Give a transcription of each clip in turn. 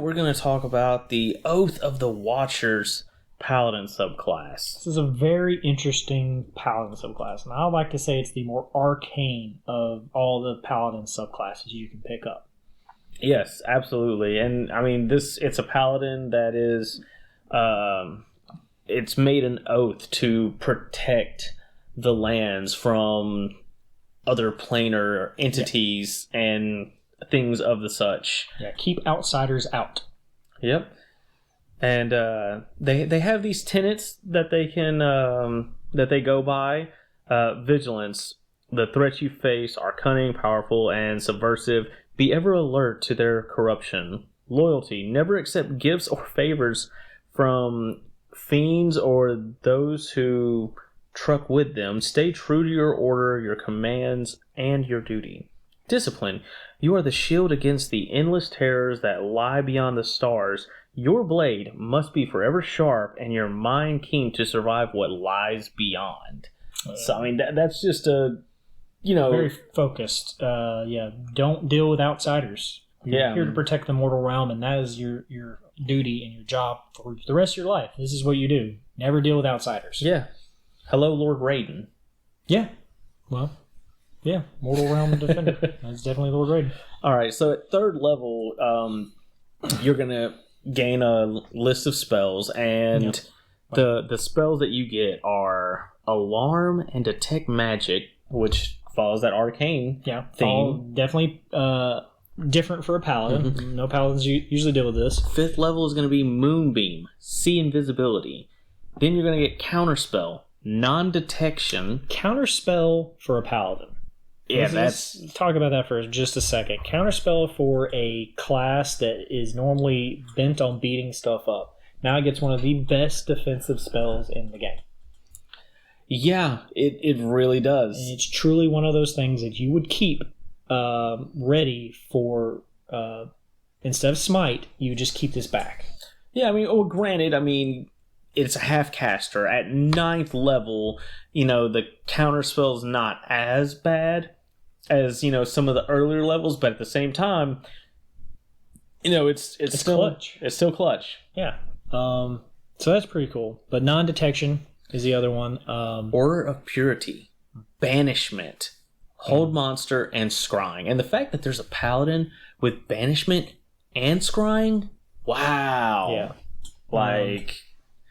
we're going to talk about the Oath of the Watchers Paladin subclass. This is a very interesting Paladin subclass, and I would like to say it's the more arcane of all the Paladin subclasses you can pick up. Yes, absolutely. And I mean, it's a Paladin that is, it's made an oath to protect the lands from other planar entities and things of the such. Yeah, keep outsiders out. Yep. And they have these tenets that they can that they go by. Vigilance. The threats you face are cunning, powerful, and subversive. Be ever alert to their corruption. Loyalty. Never accept gifts or favors from fiends or those who truck with them. Stay true to your order, your commands, and your duty. Discipline. You are the shield against the endless terrors that lie beyond the stars. Your blade must be forever sharp and your mind keen to survive what lies beyond. So, I mean, that's just a, very focused. Don't deal with outsiders. You're here to protect the mortal realm, and that is your duty and your job for the rest of your life. This is what you do. Never deal with outsiders. Yeah. Hello, Lord Raiden. Yeah. Well, yeah. Mortal Realm Defender. That's definitely Lord Raiden. All right. So at third level, you're going to gain a list of spells, and the spells that you get are Alarm and Detect Magic, which follows that arcane theme. Definitely different for a paladin. Mm-hmm. No paladins usually deal with this. Fifth level is going to be Moonbeam, See Invisibility. Then you're going to get Counterspell, Non-Detection. Counterspell for a paladin. Yeah, let's talk about that for just a second. Counterspell for a class that is normally bent on beating stuff up. Now it gets one of the best defensive spells in the game. Yeah, it really does. And it's truly one of those things that you would keep ready for, instead of Smite, you just keep this back. Yeah, I mean, granted, it's a half caster. At 9th level, the counterspell's not as bad as, some of the earlier levels, but at the same time, it's still clutch. It's still clutch. Yeah. So that's pretty cool. But non-detection is the other one. Order of Purity, Banishment, Hold Monster, and Scrying. And the fact that there's a paladin with Banishment and Scrying, wow. Yeah.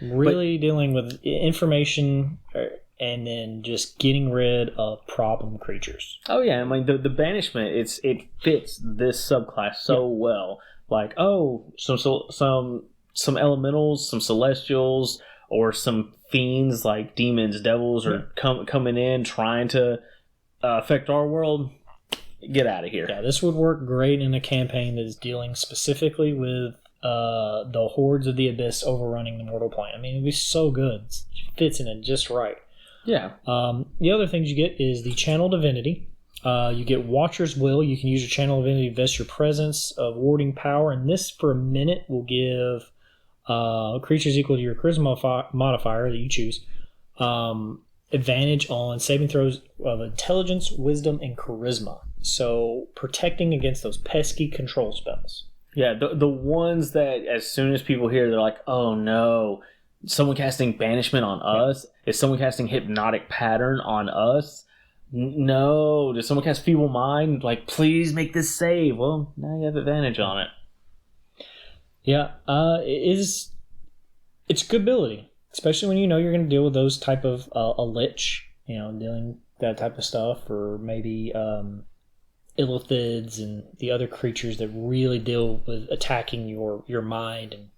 Really dealing with information and then just getting rid of problem creatures. Oh yeah, the banishment, it fits this subclass so well. Like, some elementals, some celestials, or some fiends like demons, devils are coming in trying to affect our world. Get out of here. Yeah, this would work great in a campaign that is dealing specifically with the hordes of the abyss overrunning the mortal plane. It'd be so good. It fits in it just right. Yeah. The other things you get is the Channel Divinity. You get Watcher's Will. You can use your Channel Divinity to invest your presence of warding power, and this for a minute will give creatures equal to your charisma modifier that you choose advantage on saving throws of intelligence, wisdom, and charisma. So protecting against those pesky control spells. Yeah, the ones that as soon as people hear, they're like, oh no, someone casting Banishment on us? Is someone casting Hypnotic Pattern on us? No. Does someone cast Feeble Mind? Like, please make this save. Well, now you have advantage on it. Yeah, it's a good ability, especially when you're going to deal with those type of a lich, dealing that type of stuff, or maybe illithids and the other creatures that really deal with attacking your mind and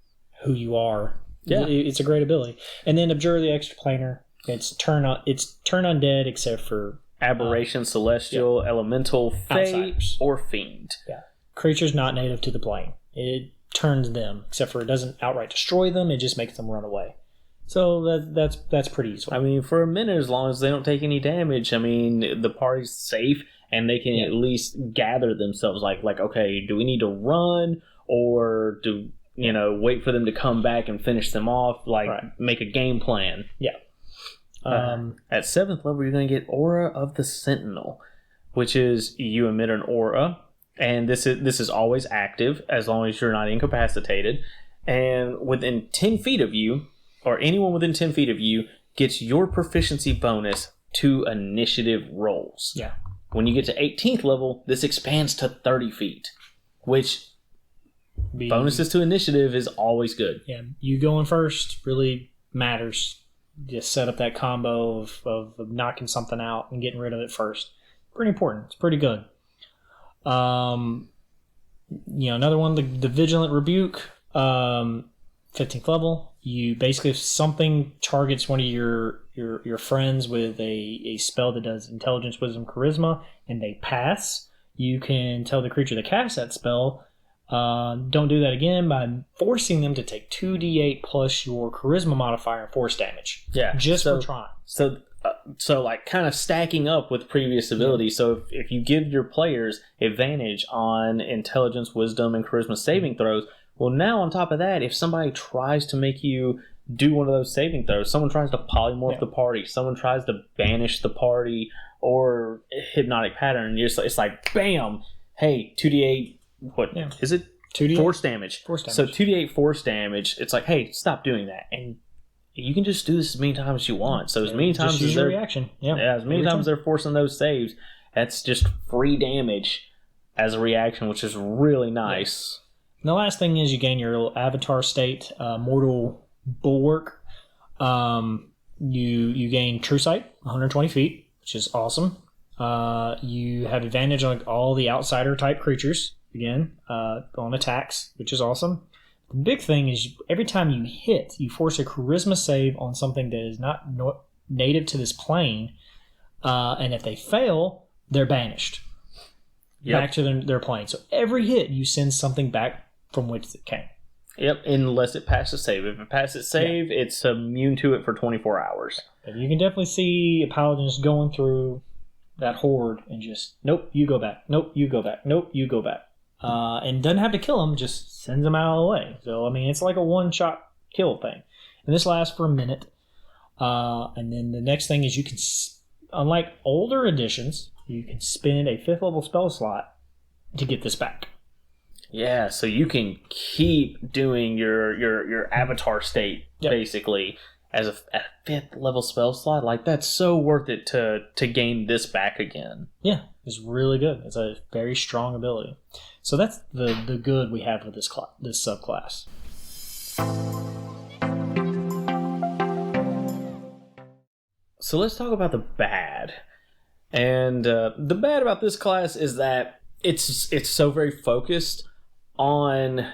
who you are. Yeah, it's a great ability. And then Abjure the Extraplanar. It's turn undead except for Aberration, Celestial, Elemental, Fae, or Fiend. Yeah, creatures not native to the plane. It turns them, except for it doesn't outright destroy them. It just makes them run away. So that's pretty useful. For a minute, as long as they don't take any damage, the party's safe. And they can at least gather themselves like, okay, do we need to run or do, wait for them to come back and finish them off? Make a game plan. Yeah. At 7th level, you're going to get Aura of the Sentinel, which is you emit an aura And this is always active as long as you're not incapacitated. And within 10 feet of you, or anyone within 10 feet of you, gets your proficiency bonus to initiative rolls. Yeah. When you get to 18th level, this expands to 30 feet, which bonuses to initiative is always good. Yeah, you going first really matters. Just set up that combo of knocking something out and getting rid of it first. Pretty important. It's pretty good. Another one, the Vigilant Rebuke, 15th level. You basically, if something targets one of your friends with a spell that does Intelligence, Wisdom, Charisma, and they pass, you can tell the creature that casts that spell, don't do that again by forcing them to take 2d8 plus your Charisma modifier and force damage. Yeah, just for trying. So like kind of stacking up with previous abilities. So if you give your players advantage on Intelligence, Wisdom, and Charisma saving throws, well, now on top of that, if somebody tries to make you do one of those saving throws, someone tries to polymorph the party, someone tries to banish the party, or hypnotic pattern, it's like, bam, hey, 2d8, is it? 2d8 force damage. So 2d8 force damage, it's like, hey, stop doing that. And you can just do this as many times as you want. So as many times as they're reaction. As many times they're forcing those saves, that's just free damage as a reaction, which is really nice. Yeah. And the last thing is you gain your little avatar state, Mortal Bulwark. You gain True Sight, 120 feet, which is awesome. You have advantage on all the outsider type creatures, again, on attacks, which is awesome. The big thing is every time you hit, you force a Charisma save on something that is not native to this plane, and if they fail, they're banished back to their plane. So every hit, you send something back from which it came. Yep, unless it passes save. If it passes save, it's immune to it for 24 hours. But you can definitely see a paladin just going through that horde and just, nope, you go back. Nope, you go back. Nope, you go back. And doesn't have to kill them, just sends them out of the way. So, I mean, it's like a one-shot kill thing. And this lasts for a minute. And then the next thing is you can, unlike older editions, you can spend a 5th level spell slot to get this back. Yeah, so you can keep doing your avatar state, basically, as a 5th level spell slot. Like, that's so worth it to gain this back again. Yeah, it's really good. It's a very strong ability. So that's the good we have with this subclass. So let's talk about the bad. And the bad about this class is that it's so very focused on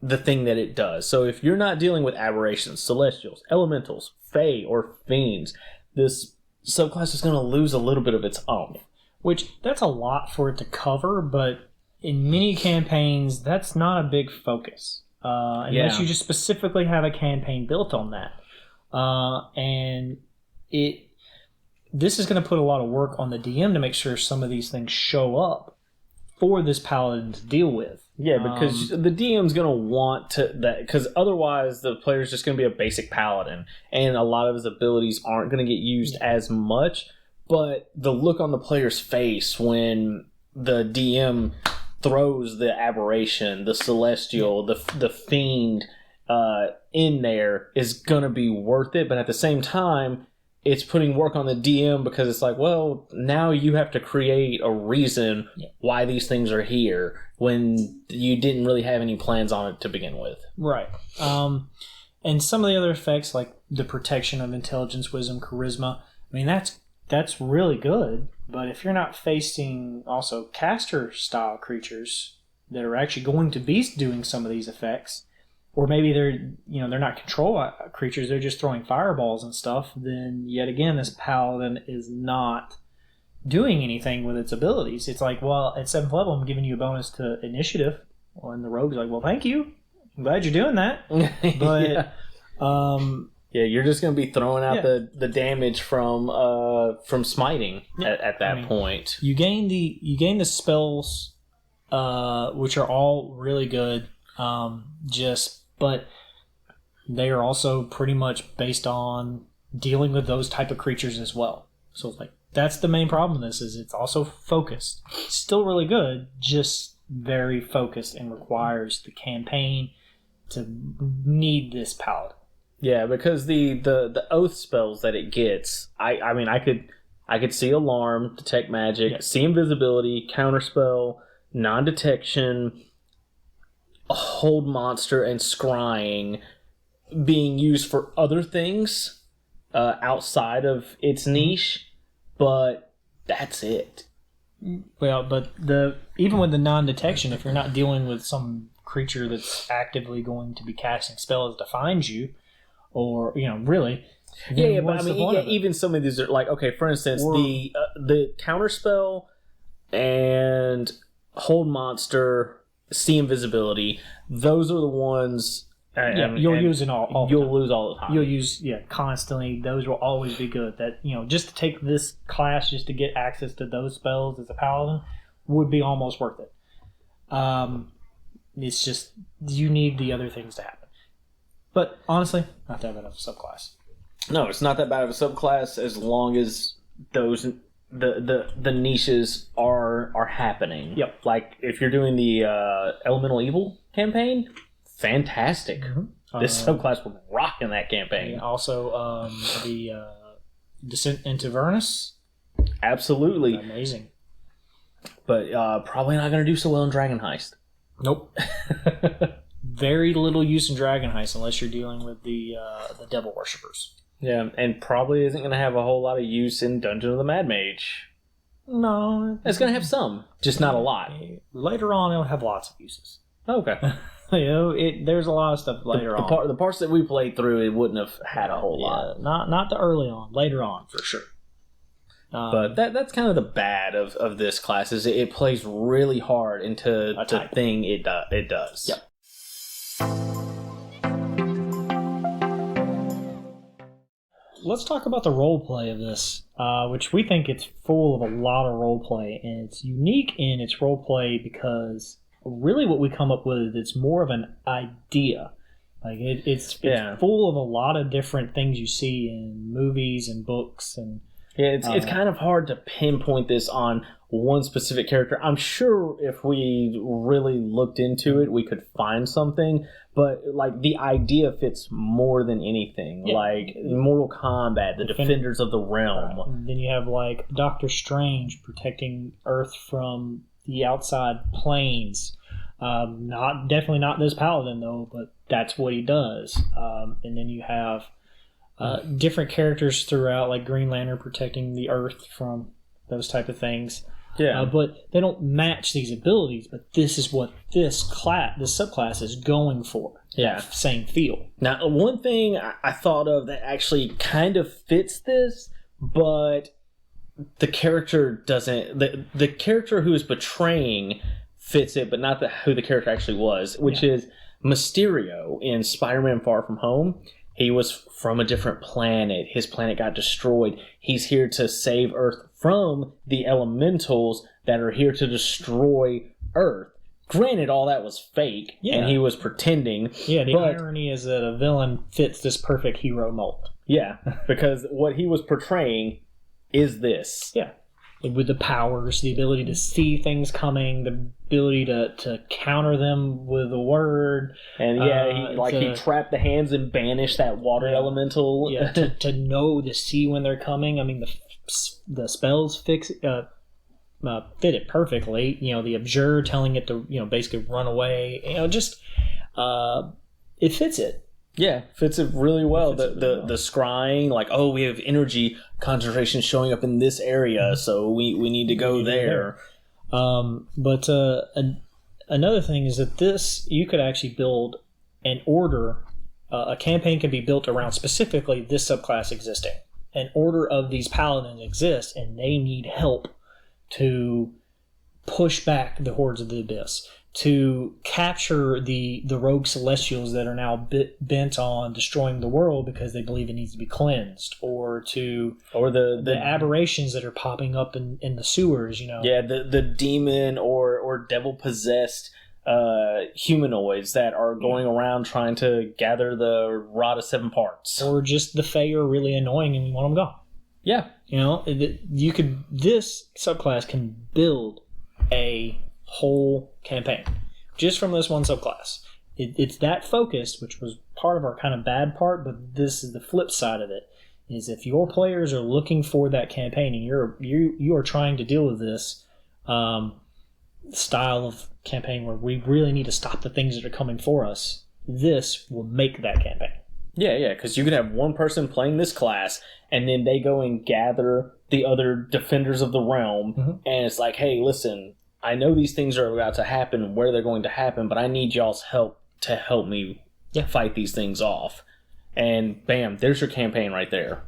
the thing that it does. So if you're not dealing with aberrations, celestials, elementals, fae, or fiends, this subclass is going to lose a little bit of its own. Which, that's a lot for it to cover, but in many campaigns, that's not a big focus. Unless you just specifically have a campaign built on that. And this is going to put a lot of work on the DM to make sure some of these things show up for this paladin to deal with. Yeah, because the DM's going to want to that, because otherwise the player's just going to be a basic paladin, and a lot of his abilities aren't going to get used as much. But the look on the player's face when the DM throws the aberration, the celestial, the fiend in there is going to be worth it. But at the same time, it's putting work on the DM because it's like, well, now you have to create a reason why these things are here when you didn't really have any plans on it to begin with. Right. And some of the other effects, like the protection of intelligence, wisdom, charisma, I mean, that's really good. But if you're not facing also caster-style creatures that are actually going to be doing some of these effects, or maybe they're not control creatures, they're just throwing fireballs and stuff, then yet again, this paladin is not doing anything with its abilities. It's like, well, at 7th level, I'm giving you a bonus to initiative. Well, and the rogue's like, well, thank you. I'm glad you're doing that. But, you're just going to be throwing out the damage from smiting at that point. You gain the spells, which are all really good, but they are also pretty much based on dealing with those type of creatures as well. So it's like that's the main problem with this, is it's also focused. Still really good, just very focused, and requires the campaign to need this paladin. Yeah, because the oath spells that it gets, I mean, I could see alarm, detect magic, see invisibility, counterspell, non-detection, hold monster, and scrying being used for other things outside of its niche, but that's it. Well, but even with the non-detection, if you're not dealing with some creature that's actively going to be casting spells to find you, or really, but I mean, even some of these are like, okay, for instance, the counterspell and hold monster, see invisibility. Those are the ones. You'll use it all. You'll lose all the time. You'll use constantly. Those will always be good. That just to take this class, just to get access to those spells as a paladin, would be almost worth it. It's just you need the other things to happen. But honestly, not that bad of a subclass. No, it's not that bad of a subclass as long as those the niches are happening. Yep. Like if you're doing the Elemental Evil campaign. Fantastic. Mm-hmm. This subclass would rock in that campaign. Also, the Descent into Avernus. Absolutely. Amazing. But probably not going to do so well in Dragon Heist. Nope. Very little use in Dragon Heist unless you're dealing with the Devil Worshippers. Yeah, and probably isn't going to have a whole lot of use in Dungeon of the Mad Mage. No. It's going to have some, just not a lot. Later on, it'll have lots of uses. Okay. There's a lot of stuff later on. The parts that we played through, it wouldn't have had a whole lot. Not the early on. Later on, for sure. But that's kind of the bad of this class, is it plays really hard into the thing it does. Yep. Let's talk about the roleplay of this, which we think it's full of a lot of roleplay, and it's unique in its roleplay because really what we come up with, it's more of an idea. Like it's full of a lot of different things you see in movies and books, and it's kind of hard to pinpoint this on one specific character. I'm sure if we really looked into it, we could find something, but like the idea fits more than anything. Yeah. Like Mortal Kombat, the Defenders of the Realm. Right. Then you have like Doctor Strange protecting Earth from the outside planes. Definitely not this paladin though, but that's what he does. And then you have different characters throughout, like Green Lantern protecting the Earth from those type of things. Yeah, but they don't match these abilities. But this is what this subclass is going for. Yeah, same feel. Now, one thing I thought of that actually kind of fits this, but the character doesn't. The character who is betraying fits it, but not who the character actually was, which is Mysterio in Spider-Man Far From Home. He was from a different planet. His planet got destroyed. He's here to save Earth from the elementals that are here to destroy Earth. Granted, all that was fake, and he was pretending. Yeah, the irony is that a villain fits this perfect hero mold. Yeah, because what he was portraying is this. Yeah. With the powers, the ability to see things coming, the ability to counter them with a word. And he trapped the hands and banished that water elemental. Yeah, to know, to see when they're coming. I mean, the spells fit it perfectly. The Abjure telling it to, basically run away. It fits it. Yeah, fits it really well. The scrying, like, we have energy concentration showing up in this area, so we need to go there. But another thing is that this, you could actually build an order. A campaign can be built around specifically this subclass existing. An order of these paladins exists, and they need help to push back the hordes of the abyss, to capture the rogue celestials that are now bent on destroying the world because they believe it needs to be cleansed, or the aberrations that are popping up in the sewers. Yeah, the demon or devil possessed humanoids that are going around trying to gather the Rod of Seven Parts, or just the Fae are really annoying and we want them gone. Yeah. This subclass can build a whole campaign just from this one subclass. It's that focused, which was part of our kind of bad part, but this is the flip side of it. Is if your players are looking for that campaign and you are trying to deal with this style of campaign where we really need to stop the things that are coming for us, this will make that campaign. Yeah, because you could have one person playing this class, and then they go and gather the other defenders of the realm, and it's like, hey, listen, I know these things are about to happen, where they're going to happen, but I need y'all's help to help me fight these things off. And bam, there's your campaign right there.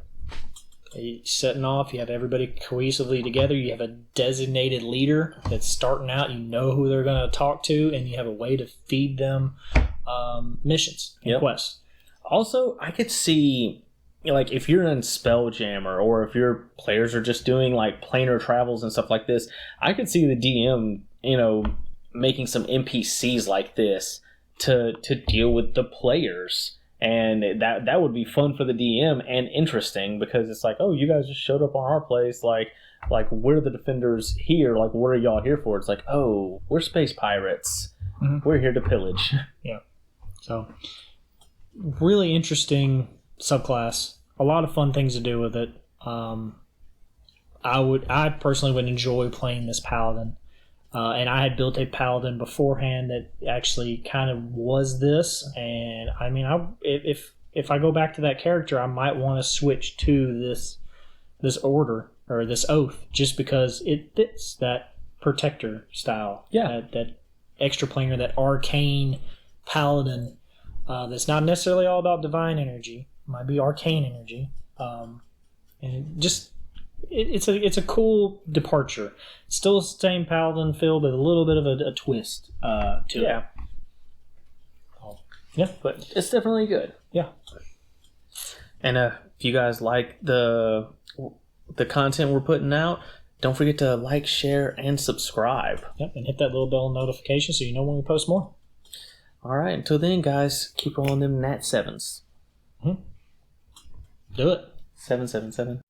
Setting off, you have everybody cohesively together, you have a designated leader that's starting out, you know who they're going to talk to, and you have a way to feed them missions and quests. Also, I could see, like, if you're in Spelljammer, or if your players are just doing, like, planar travels and stuff like this, I could see the DM, making some NPCs like this to deal with the players. And that would be fun for the DM and interesting, because it's like, oh, you guys just showed up on our place, like we're the defenders here, like, what are y'all here for? It's like, oh, we're space pirates. We're here to pillage. Yeah. So, really interesting subclass. A lot of fun things to do with it. I personally would enjoy playing this Paladin. And I had built a Paladin beforehand that actually kind of was this. And I mean, if I go back to that character, I might want to switch to this order or this oath, just because it fits that protector style. Yeah, that extra planar, that arcane Paladin. That's not necessarily all about divine energy. It might be arcane energy. And just it's a cool departure. Still the same Paladin feel, but a little bit of a twist to it. Yeah, but it's definitely good. Yeah. And if you guys like the content we're putting out, don't forget to like, share, and subscribe. Yep, and hit that little bell notification so you know when we post more. All right, until then, guys, keep rolling them Nat 7s. Do it. 777.